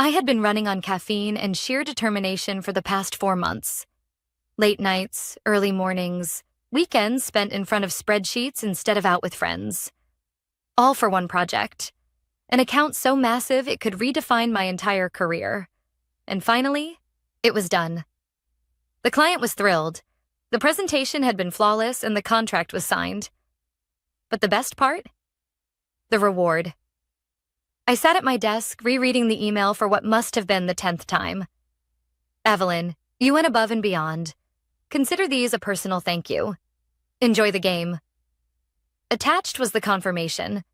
I had been running on caffeine and sheer determination for the past 4 months. Late nights, early mornings, weekends spent in front of spreadsheets instead of out with friends. All for one project. An account so massive it could redefine my entire career. And finally, it was done. The client was thrilled. The presentation had been flawless and the contract was signed. But the best part? The reward. I sat at my desk, rereading the email for what must have been the 10th time. Evelyn, you went above and beyond. Consider these a personal thank you. Enjoy the game. Attached was the confirmation.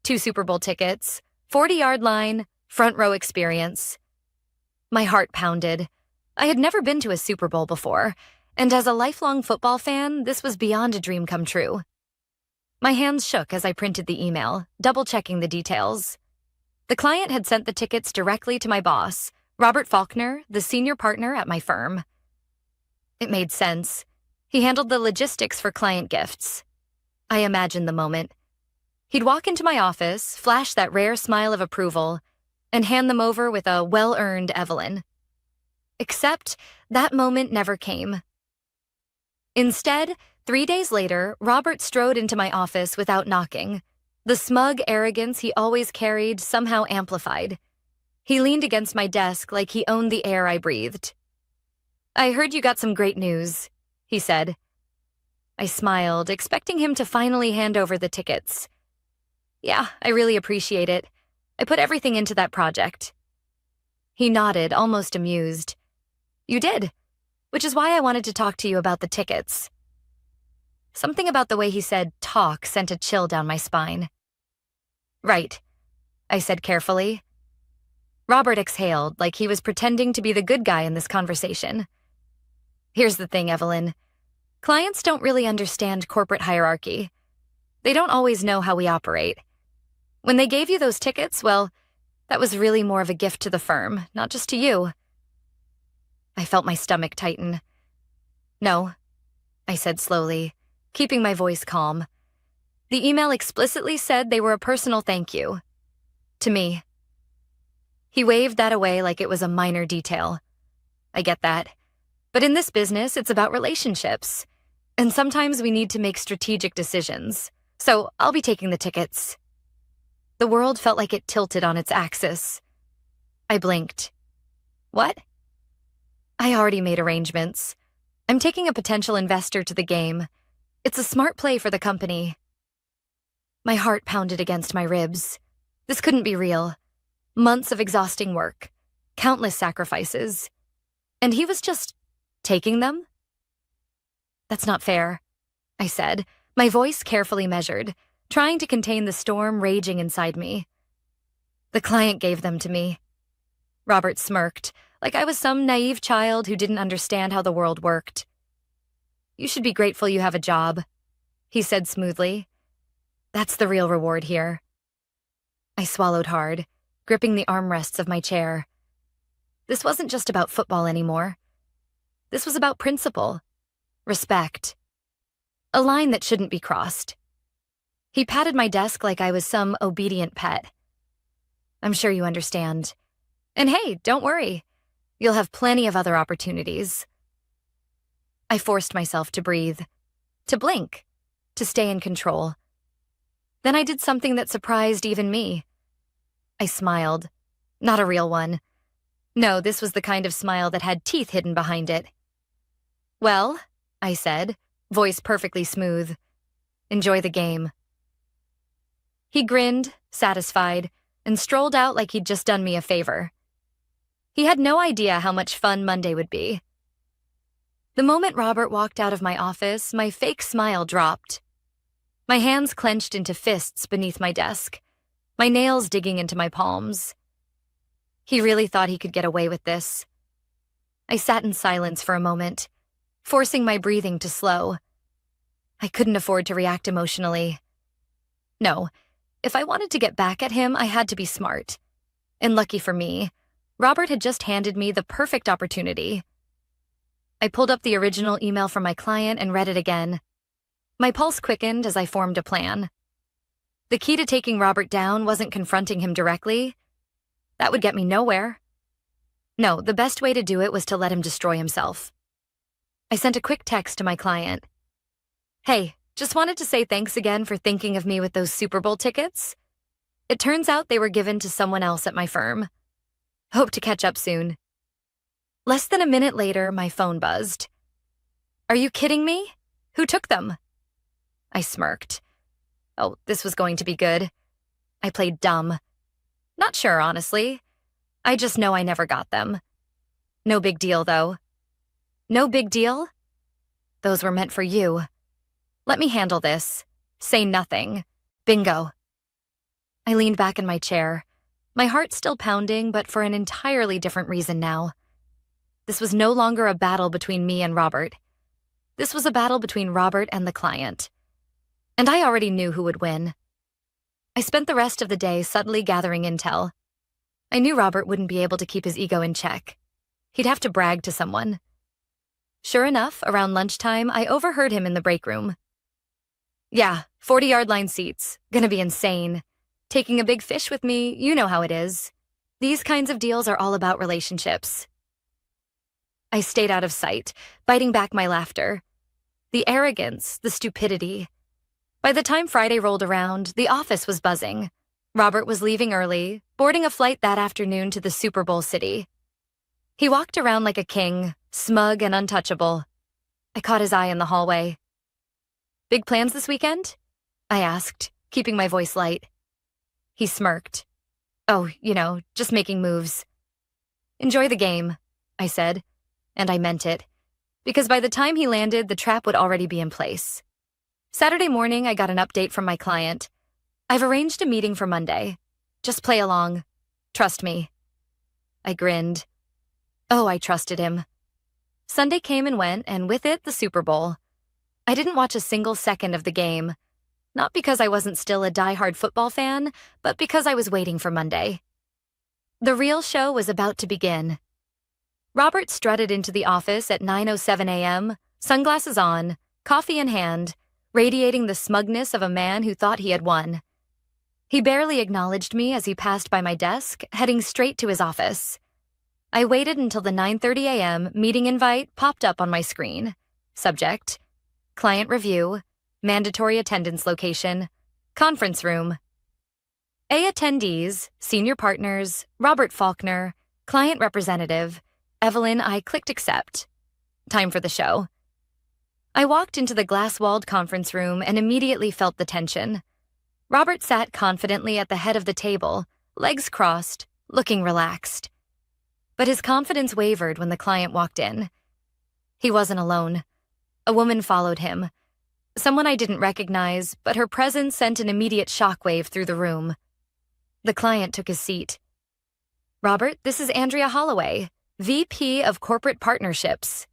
2 Super Bowl tickets, 40-yard line, front row experience. My heart pounded. I had never been to a Super Bowl before, and as a lifelong football fan, this was beyond a dream come true. My hands shook as I printed the email, double-checking the details. The client had sent the tickets directly to my boss, Robert Faulkner, the senior partner at my firm. It made sense. He handled the logistics for client gifts. I imagined the moment. He'd walk into my office, flash that rare smile of approval, and hand them over with a well-earned Evelyn. Except that moment never came. Instead, 3 days later, Robert strode into my office without knocking. The smug arrogance he always carried somehow amplified. He leaned against my desk like he owned the air I breathed. "I heard you got some great news," he said. I smiled, expecting him to finally hand over the tickets. "Yeah, I really appreciate it. I put everything into that project." He nodded, almost amused. "You did, which is why I wanted to talk to you about the tickets." Something about the way he said talk sent a chill down my spine. "Right," I said carefully. Robert exhaled like he was pretending to be the good guy in this conversation. "Here's the thing, Evelyn. Clients don't really understand corporate hierarchy. They don't always know how we operate. When they gave you those tickets, well, that was really more of a gift to the firm, not just to you." I felt my stomach tighten. "No," I said slowly, keeping my voice calm. "The email explicitly said they were a personal thank you. To me." He waved that away like it was a minor detail. "I get that. But in this business, it's about relationships. And sometimes we need to make strategic decisions. So I'll be taking the tickets." The world felt like it tilted on its axis. I blinked. "What?" "I already made arrangements. I'm taking a potential investor to the game. It's a smart play for the company." My heart pounded against my ribs. This couldn't be real. Months of exhausting work, countless sacrifices. And he was just taking them? "That's not fair," I said, my voice carefully measured, trying to contain the storm raging inside me. "The client gave them to me." Robert smirked, like I was some naive child who didn't understand how the world worked. "You should be grateful you have a job," he said smoothly. "That's the real reward here." I swallowed hard, gripping the armrests of my chair. This wasn't just about football anymore. This was about principle, respect, a line that shouldn't be crossed. He patted my desk like I was some obedient pet. "I'm sure you understand. And hey, don't worry. You'll have plenty of other opportunities." I forced myself to breathe, to blink, to stay in control. Then I did something that surprised even me. I smiled. Not a real one. No, this was the kind of smile that had teeth hidden behind it. "Well," I said, voice perfectly smooth, "enjoy the game." He grinned, satisfied, and strolled out like he'd just done me a favor. He had no idea how much fun Monday would be. The moment Robert walked out of my office, my fake smile dropped. My hands clenched into fists beneath my desk, my nails digging into my palms. He really thought he could get away with this. I sat in silence for a moment, forcing my breathing to slow. I couldn't afford to react emotionally. No, if I wanted to get back at him, I had to be smart. And lucky for me, Robert had just handed me the perfect opportunity. I pulled up the original email from my client and read it again. My pulse quickened as I formed a plan. The key to taking Robert down wasn't confronting him directly. That would get me nowhere. No, the best way to do it was to let him destroy himself. I sent a quick text to my client. Hey, just wanted to say thanks again for thinking of me with those Super Bowl tickets. It turns out they were given to someone else at my firm. Hope to catch up soon. Less than a minute later, my phone buzzed. Are you kidding me? Who took them? I smirked. Oh, this was going to be good. I played dumb. Not sure, honestly. I just know I never got them. No big deal, though. No big deal? Those were meant for you. Let me handle this. Say nothing. Bingo. I leaned back in my chair, my heart still pounding, but for an entirely different reason now. This was no longer a battle between me and Robert. This was a battle between Robert and the client. And I already knew who would win. I spent the rest of the day subtly gathering intel. I knew Robert wouldn't be able to keep his ego in check. He'd have to brag to someone. Sure enough, around lunchtime, I overheard him in the break room. Yeah, 40-yard line seats. Gonna be insane. Taking a big fish with me, you know how it is. These kinds of deals are all about relationships. I stayed out of sight, biting back my laughter. The arrogance, the stupidity. By the time Friday rolled around, the office was buzzing. Robert was leaving early, boarding a flight that afternoon to the Super Bowl city. He walked around like a king, smug and untouchable. I caught his eye in the hallway. Big plans this weekend? I asked, keeping my voice light. He smirked. Oh, just making moves. Enjoy the game, I said, and I meant it, because by the time he landed, the trap would already be in place. Saturday morning, I got an update from my client. I've arranged a meeting for Monday. Just play along. Trust me. I grinned. Oh, I trusted him. Sunday came and went, and with it, the Super Bowl. I didn't watch a single second of the game. Not because I wasn't still a diehard football fan, but because I was waiting for Monday. The real show was about to begin. Robert strutted into the office at 9:07 a.m., sunglasses on, coffee in hand, radiating the smugness of a man who thought he had won. He barely acknowledged me as he passed by my desk, heading straight to his office. I waited until the 9:30 a.m. meeting invite popped up on my screen. Subject: Client review, mandatory attendance location, conference room. A attendees, senior partners, Robert Faulkner, client representative, Evelyn. I clicked accept. Time for the show. I walked into the glass-walled conference room and immediately felt the tension. Robert sat confidently at the head of the table, legs crossed, looking relaxed. But his confidence wavered when the client walked in. He wasn't alone. A woman followed him. Someone I didn't recognize, but her presence sent an immediate shockwave through the room. The client took his seat. Robert, this is Andrea Holloway, VP of Corporate Partnerships.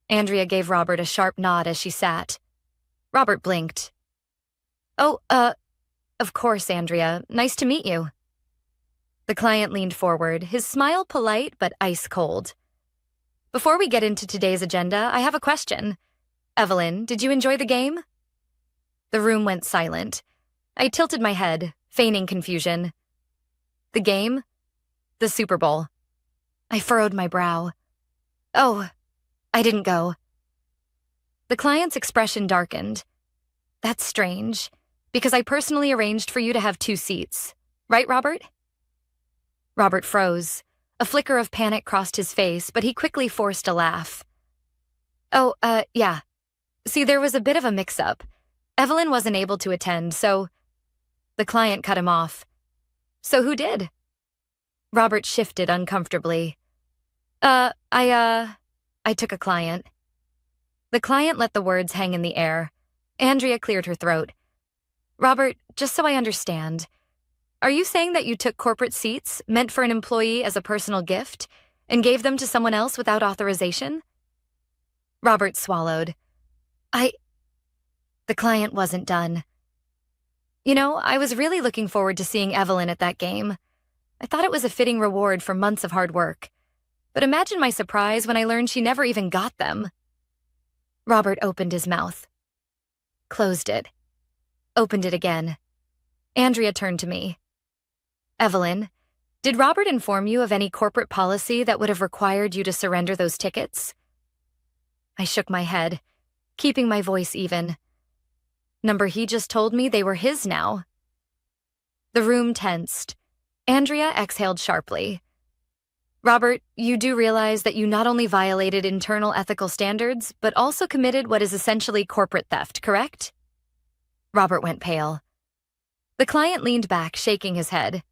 Andrea gave Robert a sharp nod as she sat. Robert blinked. Oh, of course, Andrea. Nice to meet you. The client leaned forward, his smile polite but ice cold. Before we get into today's agenda, I have a question. Evelyn, did you enjoy the game? The room went silent. I tilted my head, feigning confusion. The game? The Super Bowl. I furrowed my brow. Oh, I didn't go. The client's expression darkened. That's strange, because I personally arranged for you to have 2 seats. Right, Robert? Robert froze. A flicker of panic crossed his face, but he quickly forced a laugh. Oh, yeah. See, there was a bit of a mix-up. Evelyn wasn't able to attend, so... The client cut him off. So who did? Robert shifted uncomfortably. I took a client. The client let the words hang in the air. Andrea cleared her throat. Robert, just so I understand, are you saying that you took corporate seats meant for an employee as a personal gift and gave them to someone else without authorization? Robert swallowed. The client wasn't done. I was really looking forward to seeing Evelyn at that game. I thought it was a fitting reward for months of hard work. But imagine my surprise when I learned she never even got them. Robert opened his mouth. Closed it. Opened it again. Andrea turned to me. Evelyn, Did Robert inform you of any corporate policy that would have required you to surrender those tickets? I shook my head, keeping my voice even. Number he just told me they were his now. The room tensed. Andrea exhaled sharply. Robert, you do realize that you not only violated internal ethical standards, but also committed what is essentially corporate theft, correct? Robert went pale. The client leaned back, shaking his head.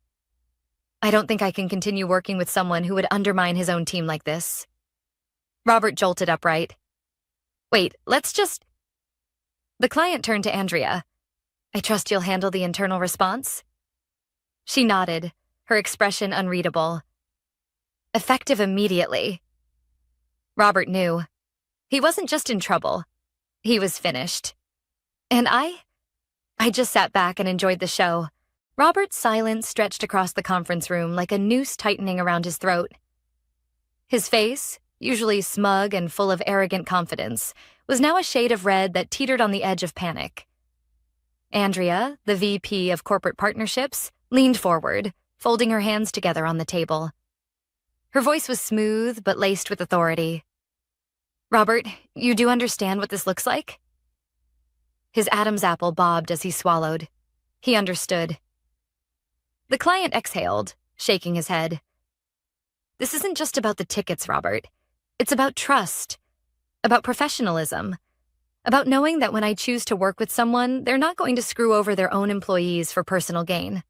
I don't think I can continue working with someone who would undermine his own team like this. Robert jolted upright. Wait, let's just... The client turned to Andrea. I trust you'll handle the internal response? She nodded, her expression unreadable. Effective immediately. Robert knew. He wasn't just in trouble. He was finished. And I just sat back and enjoyed the show. Robert's silence stretched across the conference room like a noose tightening around his throat. His face, usually smug and full of arrogant confidence, was now a shade of red that teetered on the edge of panic. Andrea, the VP of Corporate Partnerships, leaned forward, folding her hands together on the table. Her voice was smooth but laced with authority. Robert, you do understand what this looks like? His Adam's apple bobbed as he swallowed. He understood. The client exhaled, shaking his head. This isn't just about the tickets, Robert. It's about trust, about professionalism, about knowing that when I choose to work with someone, they're not going to screw over their own employees for personal gain.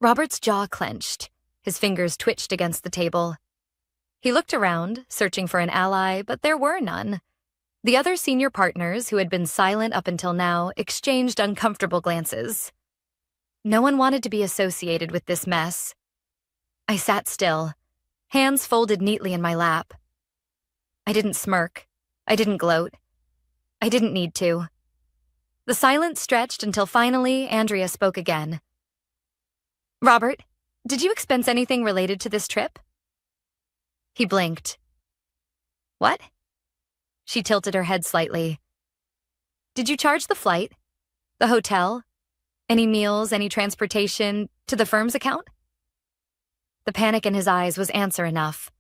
Robert's jaw clenched. His fingers twitched against the table. He looked around, searching for an ally, but there were none. The other senior partners, who had been silent up until now, exchanged uncomfortable glances. No one wanted to be associated with this mess. I sat still, hands folded neatly in my lap. I didn't smirk. I didn't gloat. I didn't need to. The silence stretched until finally Andrea spoke again. Robert, did you expense anything related to this trip? He blinked. What? She tilted her head slightly. Did you charge the flight? The hotel? Any meals, any transportation, to the firm's account? The panic in his eyes was answer enough.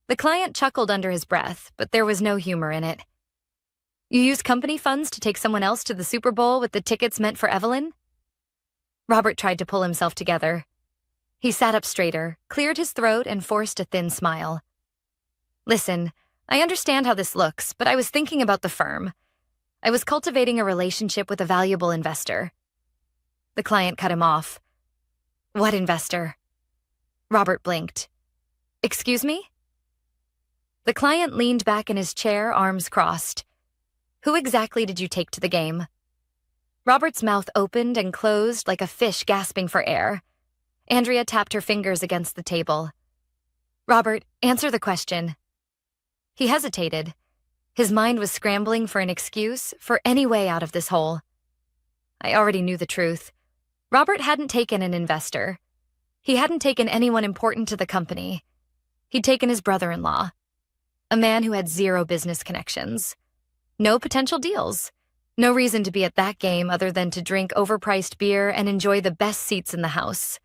The client chuckled under his breath, but there was no humor in it. You used company funds to take someone else to the Super Bowl with the tickets meant for Evelyn? Robert tried to pull himself together. He sat up straighter, cleared his throat, and forced a thin smile. Listen, I understand how this looks, but I was thinking about the firm. I was cultivating a relationship with a valuable investor. The client cut him off. What investor? Robert blinked. Excuse me? The client leaned back in his chair, arms crossed. Who exactly did you take to the game? Robert's mouth opened and closed like a fish gasping for air. Andrea tapped her fingers against the table. Robert, answer the question. He hesitated. His mind was scrambling for an excuse, for any way out of this hole. I already knew the truth. Robert hadn't taken an investor. He hadn't taken anyone important to the company. He'd taken his brother-in-law, a man who had zero business connections. No potential deals. No reason to be at that game other than to drink overpriced beer and enjoy the best seats in the house.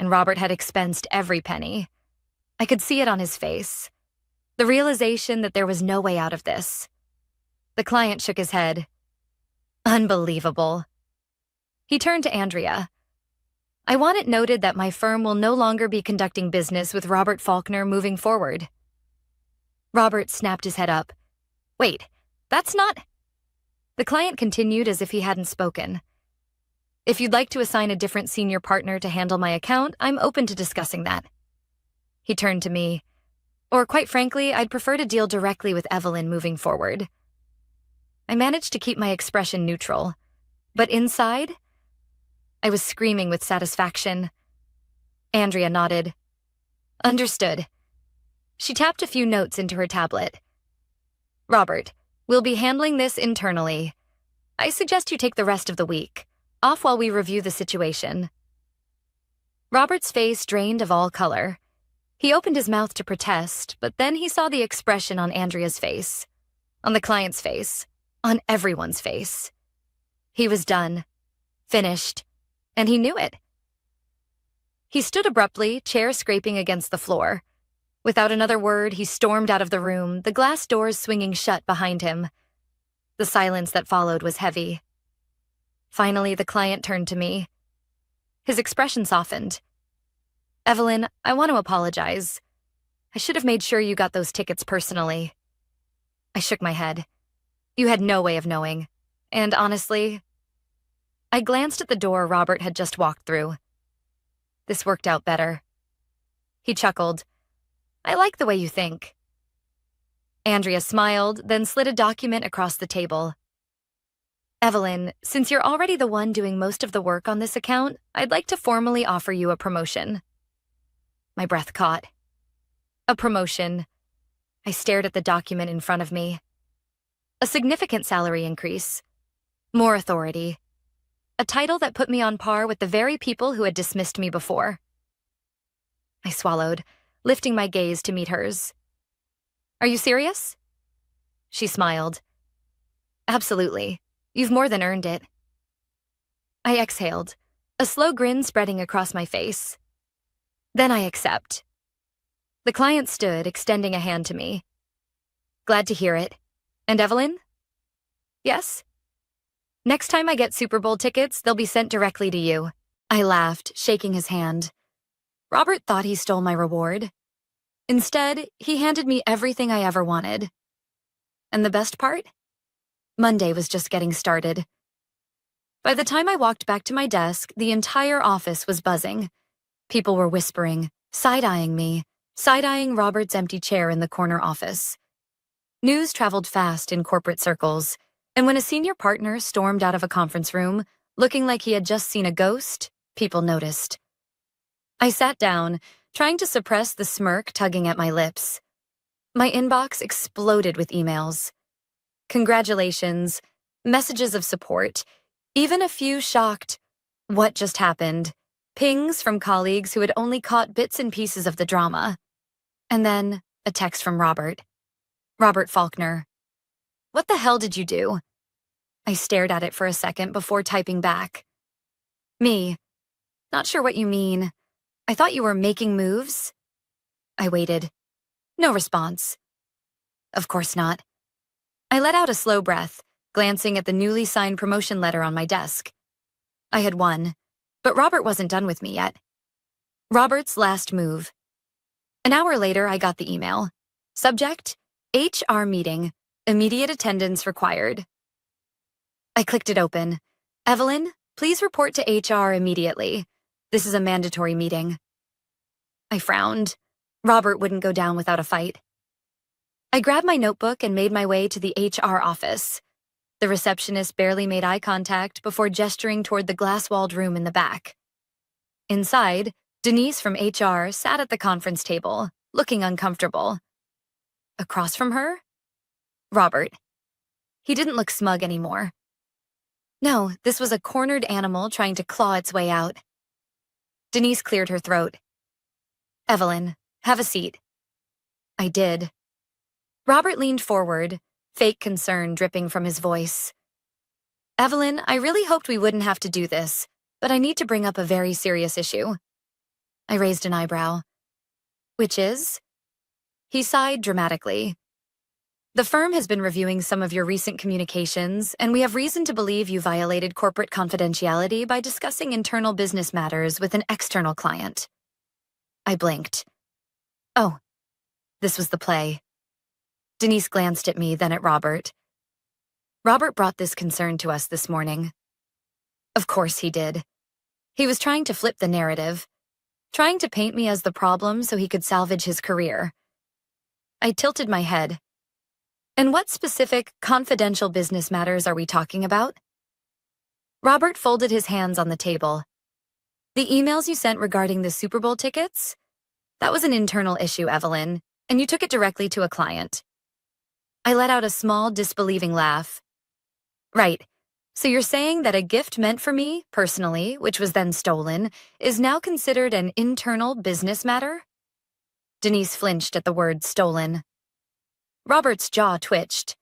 And Robert had expensed every penny. I could see it on his face. The realization that there was no way out of this. The client shook his head. Unbelievable. He turned to Andrea. I want it noted that my firm will no longer be conducting business with Robert Faulkner moving forward. Robert snapped his head up. Wait, that's not... The client continued as if he hadn't spoken. If you'd like to assign a different senior partner to handle my account, I'm open to discussing that. He turned to me. Or quite frankly, I'd prefer to deal directly with Evelyn moving forward. I managed to keep my expression neutral, but inside, I was screaming with satisfaction. Andrea nodded. Understood. She tapped a few notes into her tablet. Robert, we'll be handling this internally. I suggest you take the rest of the week, off while we review the situation. Robert's face drained of all color. He opened his mouth to protest, but then he saw the expression on Andrea's face, on the client's face, on everyone's face. He was done, finished, and he knew it. He stood abruptly, chair scraping against the floor. Without another word, he stormed out of the room, the glass doors swinging shut behind him. The silence that followed was heavy. Finally, the client turned to me. His expression softened. "Evelyn, I want to apologize. I should have made sure you got those tickets personally." I shook my head. "You had no way of knowing. And honestly..." I glanced at the door Robert had just walked through. "This worked out better." He chuckled. "I like the way you think." Andrea smiled, then slid a document across the table. "Evelyn, since you're already the one doing most of the work on this account, I'd like to formally offer you a promotion." My breath caught. A promotion. I stared at the document in front of me. A significant salary increase. More authority. A title that put me on par with the very people who had dismissed me before. I swallowed, lifting my gaze to meet hers. "Are you serious?" She smiled. "Absolutely. You've more than earned it." I exhaled, a slow grin spreading across my face. "Then I accept." The client stood, extending a hand to me. "Glad to hear it. And Evelyn?" "Yes?" "Next time I get Super Bowl tickets, they'll be sent directly to you." I laughed, shaking his hand. Robert thought he stole my reward. Instead, he handed me everything I ever wanted. And the best part? Monday was just getting started. By the time I walked back to my desk, the entire office was buzzing. People were whispering, side-eyeing me, side-eyeing Robert's empty chair in the corner office. News traveled fast in corporate circles, and when a senior partner stormed out of a conference room, looking like he had just seen a ghost, people noticed. I sat down, trying to suppress the smirk tugging at my lips. My inbox exploded with emails. Congratulations, messages of support, even a few shocked, "What just happened?" pings from colleagues who had only caught bits and pieces of the drama. And then a text from Robert. Robert Faulkner. "What the hell did you do?" I stared at it for a second before typing back. "Me. Not sure what you mean. I thought you were making moves." I waited. No response. Of course not. I let out a slow breath, glancing at the newly signed promotion letter on my desk. I had won, but Robert wasn't done with me yet. Robert's last move. An hour later, I got the email. Subject: HR meeting. Immediate attendance required. I clicked it open. "Evelyn, please report to HR immediately. This is a mandatory meeting." I frowned. Robert wouldn't go down without a fight. I grabbed my notebook and made my way to the HR office. The receptionist barely made eye contact before gesturing toward the glass-walled room in the back. Inside, Denise from HR sat at the conference table, looking uncomfortable. Across from her? Robert. He didn't look smug anymore. No, this was a cornered animal trying to claw its way out. Denise cleared her throat. "Evelyn, have a seat." I did. Robert leaned forward, fake concern dripping from his voice. "Evelyn, I really hoped we wouldn't have to do this, but I need to bring up a very serious issue." I raised an eyebrow. "Which is?" He sighed dramatically. "The firm has been reviewing some of your recent communications, and we have reason to believe you violated corporate confidentiality by discussing internal business matters with an external client." I blinked. Oh, this was the play. Denise glanced at me, then at Robert. "Robert brought this concern to us this morning." Of course he did. He was trying to flip the narrative, trying to paint me as the problem so he could salvage his career. I tilted my head. "And what specific, confidential business matters are we talking about?" Robert folded his hands on the table. "The emails you sent regarding the Super Bowl tickets? That was an internal issue, Evelyn, and you took it directly to a client." I let out a small, disbelieving laugh. "Right. So you're saying that a gift meant for me, personally, which was then stolen, is now considered an internal business matter?" Denise flinched at the word stolen. Robert's jaw twitched.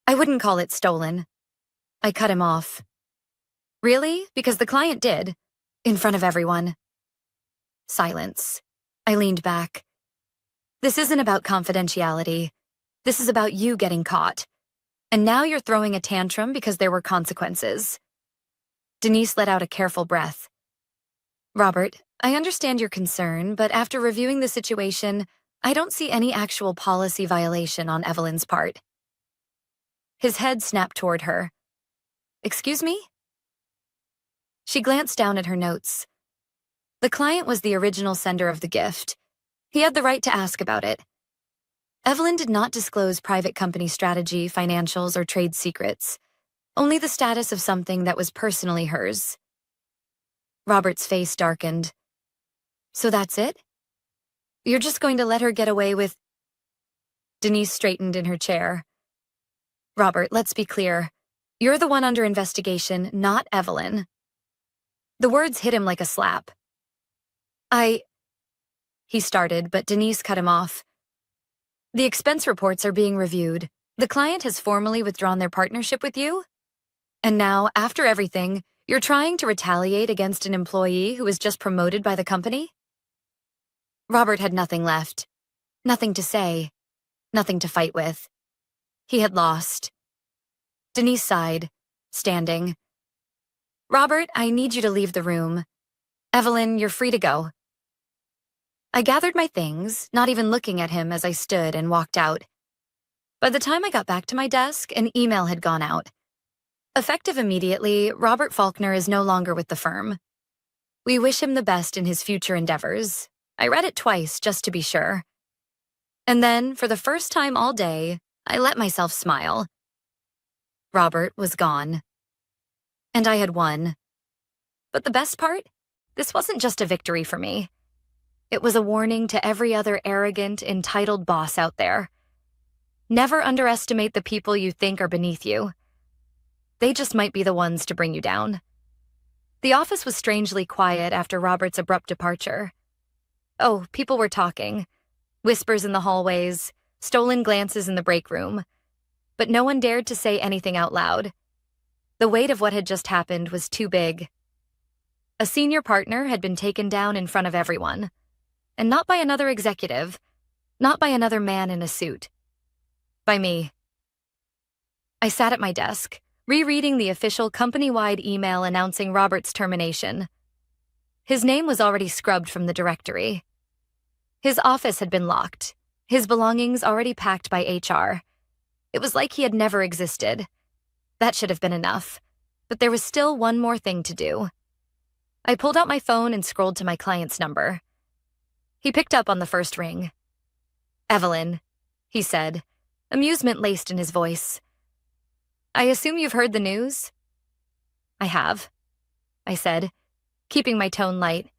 "I wouldn't call it stolen." I cut him off. "Really? Because the client did. In front of everyone." Silence. I leaned back. This isn't about confidentiality. This is about you getting caught. And now you're throwing a tantrum because there were consequences. Denise let out a careful breath. Robert, I understand your concern, but after reviewing the situation, I don't see any actual policy violation on Evelyn's part. His head snapped toward her. Excuse me? She glanced down at her notes. The client was the original sender of the gift. He had the right to ask about it. Evelyn did not disclose private company strategy, financials, or trade secrets, only the status of something that was personally hers. Robert's face darkened. So that's it? You're just going to let her get away with... Denise straightened in her chair. Robert, let's be clear. You're the one under investigation, not Evelyn. The words hit him like a slap. He started, but Denise cut him off. The expense reports are being reviewed. The client has formally withdrawn their partnership with you. And now, after everything, you're trying to retaliate against an employee who was just promoted by the company? Robert had nothing left. Nothing to say. Nothing to fight with. He had lost. Denise sighed, standing. Robert, I need you to leave the room. Evelyn, you're free to go. I gathered my things, not even looking at him as I stood and walked out. By the time I got back to my desk, an email had gone out. Effective immediately, Robert Faulkner is no longer with the firm. We wish him the best in his future endeavors. I read it twice just to be sure. And then, for the first time all day, I let myself smile. Robert was gone. And I had won. But the best part? This wasn't just a victory for me. It was a warning to every other arrogant, entitled boss out there. Never underestimate the people you think are beneath you. They just might be the ones to bring you down. The office was strangely quiet after Robert's abrupt departure. Oh, people were talking. Whispers in the hallways, stolen glances in the break room. But no one dared to say anything out loud. The weight of what had just happened was too big. A senior partner had been taken down in front of everyone. And not by another executive, not by another man in a suit. By me. I sat at my desk, rereading the official company-wide email announcing Robert's termination. His name was already scrubbed from the directory. His office had been locked, his belongings already packed by HR. It was like he had never existed. That should have been enough, but there was still one more thing to do. I pulled out my phone and scrolled to my client's number. He picked up on the first ring. Evelyn, he said, amusement laced in his voice. I assume you've heard the news? I have, I said, keeping my tone light.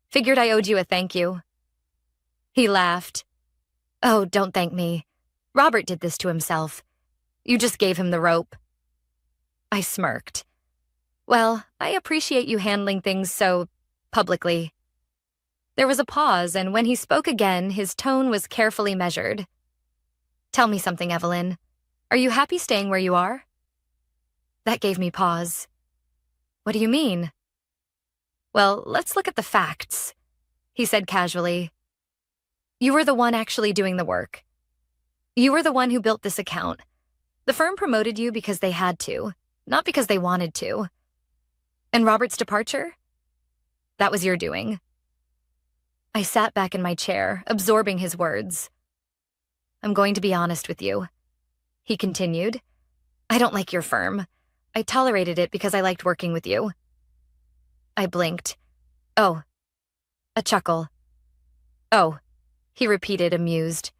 Figured I owed you a thank you. He laughed. Oh, don't thank me. Robert did this to himself. You just gave him the rope. I smirked. Well, I appreciate you handling things so publicly. There was a pause, and when he spoke again, his tone was carefully measured. Tell me something, Evelyn. Are you happy staying where you are? That gave me pause. What do you mean? Well, let's look at the facts, he said casually. You were the one actually doing the work. You were the one who built this account. The firm promoted you because they had to, not because they wanted to. And Robert's departure? That was your doing. I sat back in my chair, absorbing his words. I'm going to be honest with you, he continued. I don't like your firm. I tolerated it because I liked working with you. I blinked. Oh. A chuckle. Oh, he repeated, amused.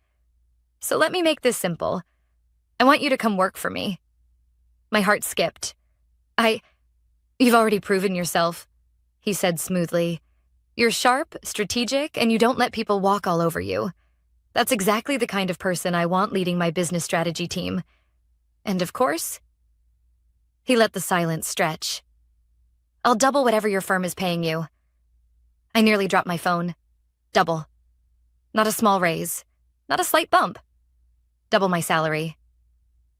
So let me make this simple. I want you to come work for me. My heart skipped. You've already proven yourself, he said smoothly. You're sharp, strategic, and you don't let people walk all over you. That's exactly the kind of person I want leading my business strategy team. And of course, he let the silence stretch. I'll double whatever your firm is paying you. I nearly dropped my phone. Double. Not a small raise. Not a slight bump. Double my salary.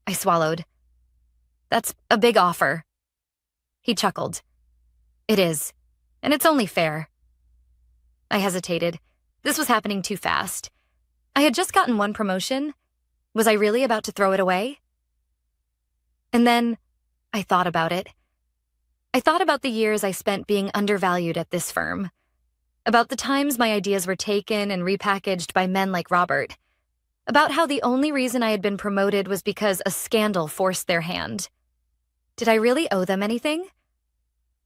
I swallowed. That's a big offer. He chuckled. It is, and it's only fair. I hesitated. This was happening too fast. I had just gotten one promotion. Was I really about to throw it away? And then I thought about it. I thought about the years I spent being undervalued at this firm, about the times my ideas were taken and repackaged by men like Robert, about how the only reason I had been promoted was because a scandal forced their hand. Did I really owe them anything?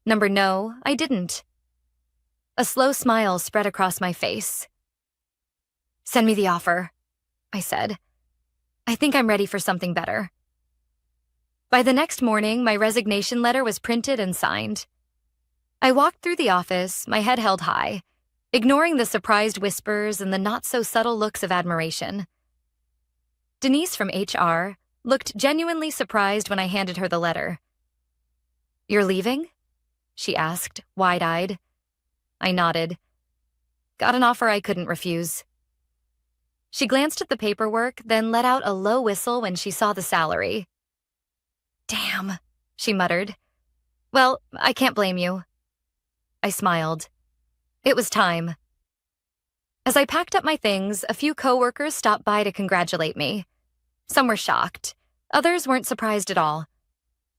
No, I didn't. A slow smile spread across my face. "Send me the offer," I said. "I think I'm ready for something better." By the next morning, my resignation letter was printed and signed. I walked through the office, my head held high, ignoring the surprised whispers and the not-so-subtle looks of admiration. Denise from HR looked genuinely surprised when I handed her the letter. "You're leaving?" she asked, wide-eyed. I nodded. Got an offer I couldn't refuse. She glanced at the paperwork, then let out a low whistle when she saw the salary. "Damn," she muttered. "Well, I can't blame you." I smiled. It was time. As I packed up my things, a few coworkers stopped by to congratulate me. Some were shocked. Others weren't surprised at all.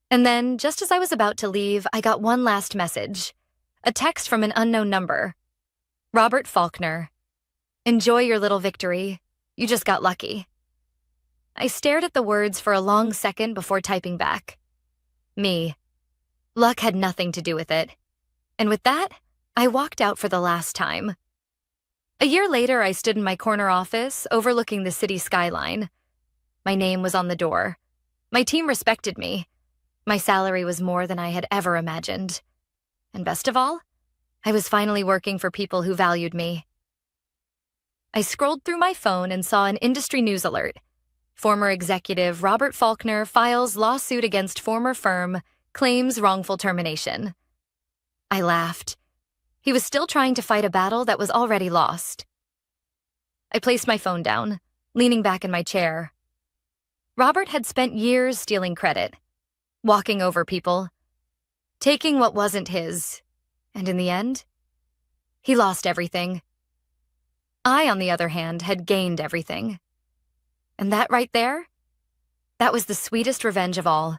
And then, just as I was about to leave, I got one last message. A text from an unknown number. "Robert Faulkner. Enjoy your little victory. You just got lucky." I stared at the words for a long second before typing back. Me. Luck had nothing to do with it. And with that, I walked out for the last time. A year later, I stood in my corner office, overlooking the city skyline. My name was on the door. My team respected me. My salary was more than I had ever imagined. And best of all, I was finally working for people who valued me. I scrolled through my phone and saw an industry news alert. Former executive Robert Faulkner files lawsuit against former firm, claims wrongful termination. I laughed. He was still trying to fight a battle that was already lost. I placed my phone down, leaning back in my chair. Robert had spent years stealing credit, walking over people, taking what wasn't his, and in the end, he lost everything. I, on the other hand, had gained everything. And that right there, that was the sweetest revenge of all.